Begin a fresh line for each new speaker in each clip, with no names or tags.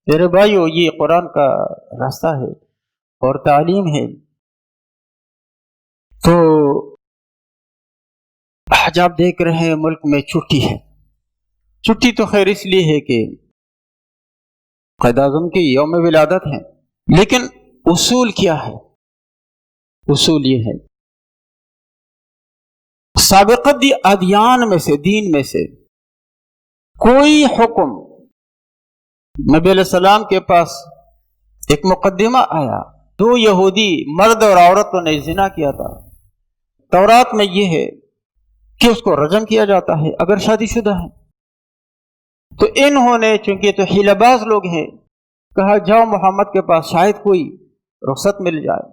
میرے بھائیو، یہ قرآن کا راستہ ہے اور تعلیم ہے۔ تو آج آپ دیکھ رہے ہیں ملک میں چھٹی ہے۔ چھٹی تو خیر اس لیے ہے کہ قائد اعظم کی یوم ولادت ہے، لیکن اصول کیا ہے؟ اصول یہ ہے، سابقت ادیان میں سے، دین میں سے کوئی حکم، نبی علیہ السلام کے پاس ایک مقدمہ آیا، دو یہودی مرد اور عورتوں نے زنا کیا تھا، تورات میں یہ ہے کہ اس کو رجم کیا جاتا ہے اگر شادی شدہ ہے۔ تو انہوں نے، چونکہ تو حیلہ باز لوگ ہیں، کہا جاؤ محمد کے پاس شاید کوئی رخصت مل جائے۔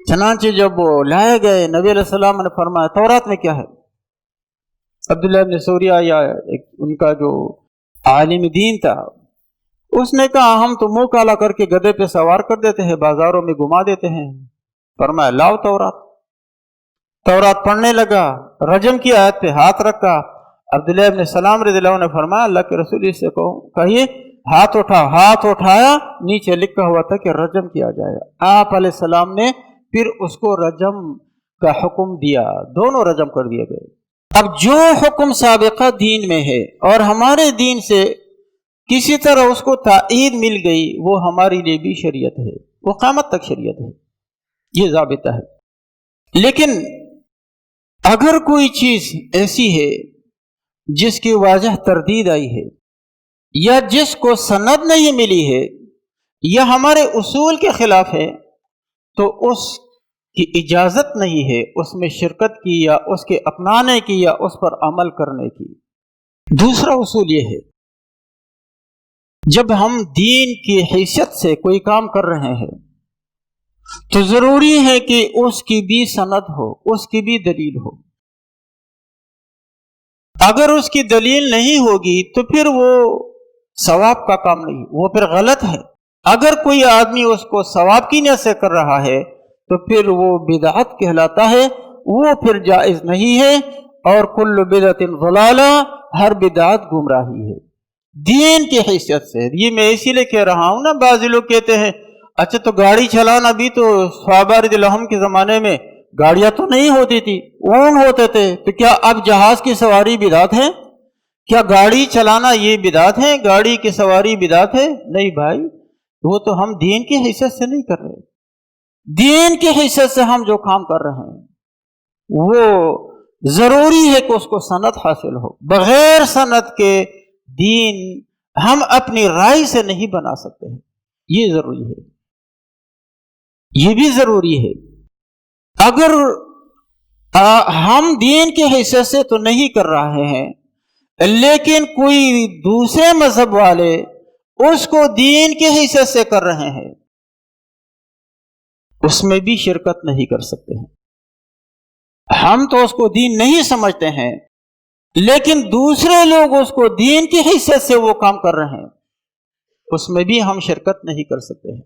چنانچہ جب وہ لائے گئے، نبی علیہ السلام نے فرمایا تورات میں کیا ہے؟ عبداللہ بن سوریہ یا ایک ان کا جو عالم دین تھا، اس نے کہا ہم تو منہ کالا کر کے گدھے پہ سوار کر دیتے ہیں، بازاروں میں گھما دیتے ہیں۔ فرمایا لاؤ تورات۔ تورات پڑھنے لگا، رجم کی آیت پہ ہاتھ رکھا۔ عبداللہ ابن سلام رضی اللہ عنہ نے فرمایا اللہ کے رسول اس سے کہیے ہاتھ اٹھا۔ ہاتھ اٹھایا، نیچے لکھا ہوا تھا کہ رجم کیا جائے گا۔ آپ علیہ السلام نے پھر اس کو رجم کا حکم دیا، دونوں رجم کر دیے گئے۔ اب جو حکم سابقہ دین میں ہے اور ہمارے دین سے کسی طرح اس کو تائید مل گئی، وہ ہمارے لیے بھی شریعت ہے، وہ قیامت تک شریعت ہے، یہ ضابطہ ہے۔ لیکن اگر کوئی چیز ایسی ہے جس کی واضح تردید آئی ہے، یا جس کو سند نہیں ملی ہے، یا ہمارے اصول کے خلاف ہے، تو اس کی اجازت نہیں ہے اس میں شرکت کی، یا اس کے اپنانے کی، یا اس پر عمل کرنے کی۔ دوسرا اصول یہ ہے، جب ہم دین کی حیثیت سے کوئی کام کر رہے ہیں تو ضروری ہے کہ اس کی بھی سند ہو، اس کی بھی دلیل ہو۔ اگر اس کی دلیل نہیں ہوگی تو پھر وہ ثواب کا کام نہیں، وہ پھر غلط ہے۔ اگر کوئی آدمی اس کو ثواب کی نیت سے کر رہا ہے تو پھر وہ بدعت کہلاتا ہے، وہ پھر جائز نہیں ہے۔ اور کل بدعت ضلالہ، ہر بدعت گمراہی ہے دین کی حیثیت سے۔ یہ میں اسی لیے کہہ رہا ہوں نا، بعض لوگ کہتے ہیں اچھا تو گاڑی چلانا بھی تو صحابہ رضی اللہ عنہم کے زمانے میں گاڑیاں تو نہیں ہوتی تھی، اونٹ ہوتے تھے، تو کیا اب جہاز کی سواری بدعت ہے؟ کیا گاڑی چلانا یہ بدعت ہے؟ گاڑی کی سواری بدعت ہے؟ نہیں بھائی، وہ تو ہم دین کی حیثیت سے نہیں کر رہے۔ دین کی حیثیت سے ہم جو کام کر رہے ہیں وہ ضروری ہے کہ اس کو سند حاصل ہو۔ بغیر سند کے دین ہم اپنی رائے سے نہیں بنا سکتے ہیں، یہ ضروری ہے، یہ بھی ضروری ہے۔ اگر ہم دین کی حیثیت سے تو نہیں کر رہے ہیں، لیکن کوئی دوسرے مذہب والے اس کو دین کی حیثیت سے کر رہے ہیں، اس میں بھی شرکت نہیں کر سکتے ہیں۔ ہم تو اس کو دین نہیں سمجھتے ہیں، لیکن دوسرے لوگ اس کو دین کی حیثیت سے وہ کام کر رہے ہیں، اس میں بھی ہم شرکت نہیں کر سکتے ہیں۔